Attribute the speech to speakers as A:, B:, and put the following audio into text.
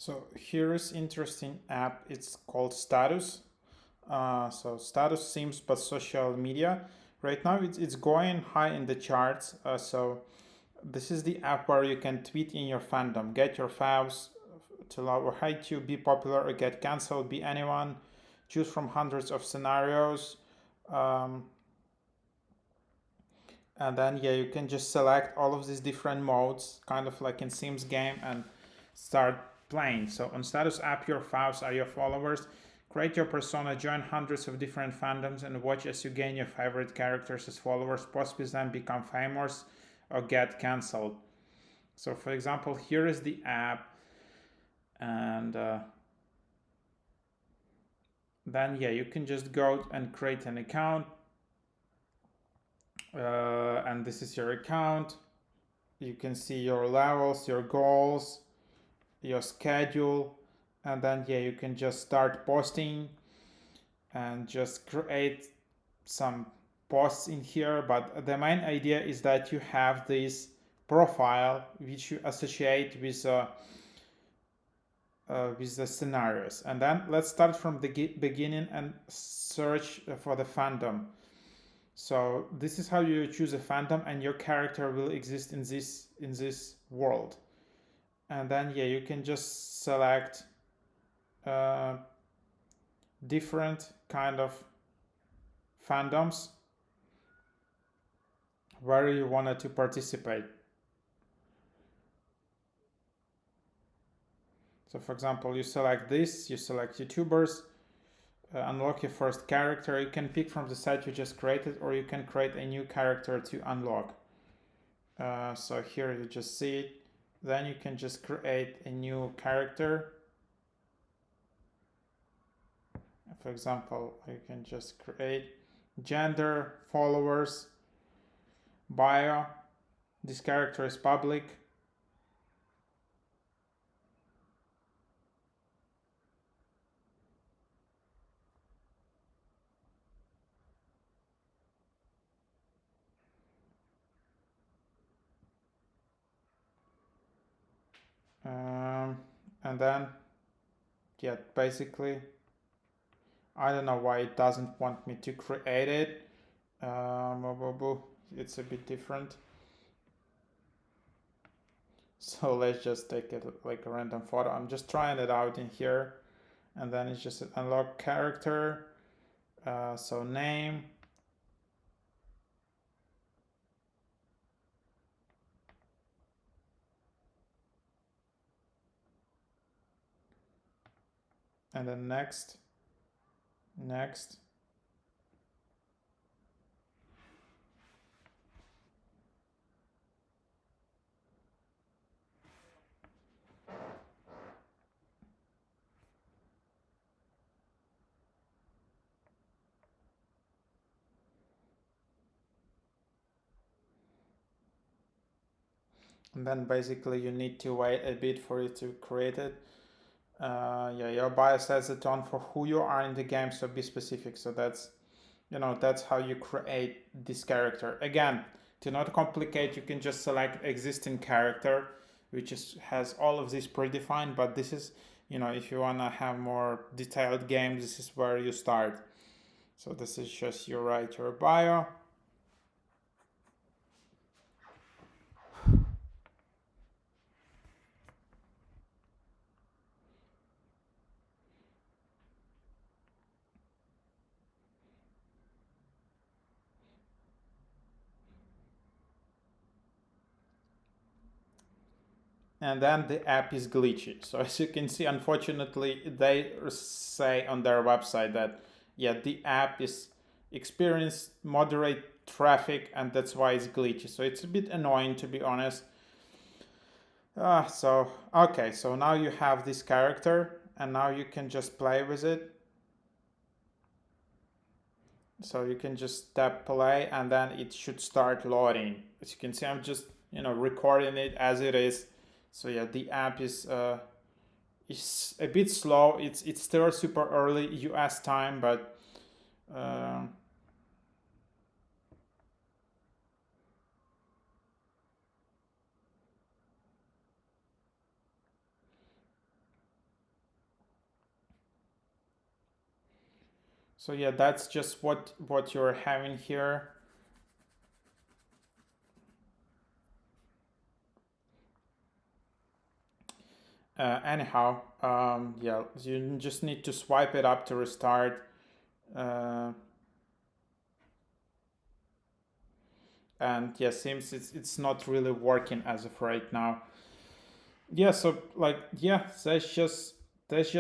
A: So here is interesting app. It's called Status. So Status seems but social media. Right now it's going high in the charts. So this is the app where you can tweet in your fandom, get your favs to love or hate you, be popular or get cancelled, be anyone, choose from hundreds of scenarios. Um, and then yeah, you can just select all of these different modes, kind of like in Sims game, and start playing. So on Status app, your favs are your followers. Create your persona, join hundreds of different fandoms, and watch as you gain your favorite characters as followers, post with them, become famous, or get cancelled. So for example, here is the app, and then yeah, you can just go and create an account, and this is your account. You can see your levels, your goals, your schedule, and then yeah, you can just start posting and just create some posts in here. But the main idea is that you have this profile which you associate with the scenarios. And then let's start from the beginning and search for the fandom. So this is how you choose a fandom, and your character will exist in this world. And then yeah, you can just select uh, different kind of fandoms where you wanted to participate. So for example, you select this, you select YouTubers, unlock your first character. You can pick from the set you just created, or you can create a new character to unlock. So here you just see it. Then you can just create a new character. For example, you can just create gender, followers, bio. This character is public. And then yeah, basically I don't know why it doesn't want me to create it. It's a bit different. So let's just take it like a random photo. I'm just trying it out in here, and then it's just unlock character. So name, and then next, next. And then basically you need to wait a bit for it to create it. Yeah, your bio sets the tone for who you are in the game, so be specific. So that's how you create this character. Again, to not complicate, you can just select existing character, which has all of this predefined. But this is, if you wanna have more detailed games, this is where you start. So this is just you write your bio. And then the app is glitchy. So as you can see, unfortunately, they say on their website that yeah, the app is experienced moderate traffic, and that's why it's glitchy. So it's a bit annoying, to be honest. So okay, so now you have this character, and now you can just play with it. So you can just tap play, and then it should start loading. As you can see, I'm just recording it as it is. So yeah, the app is a bit slow. It's still super early US time, but uh, So yeah, that's just what you're having here. Anyhow, yeah, you just need to swipe it up to restart. Uh, and yeah, seems it's not really working as of right now. Yeah, so like yeah, that's just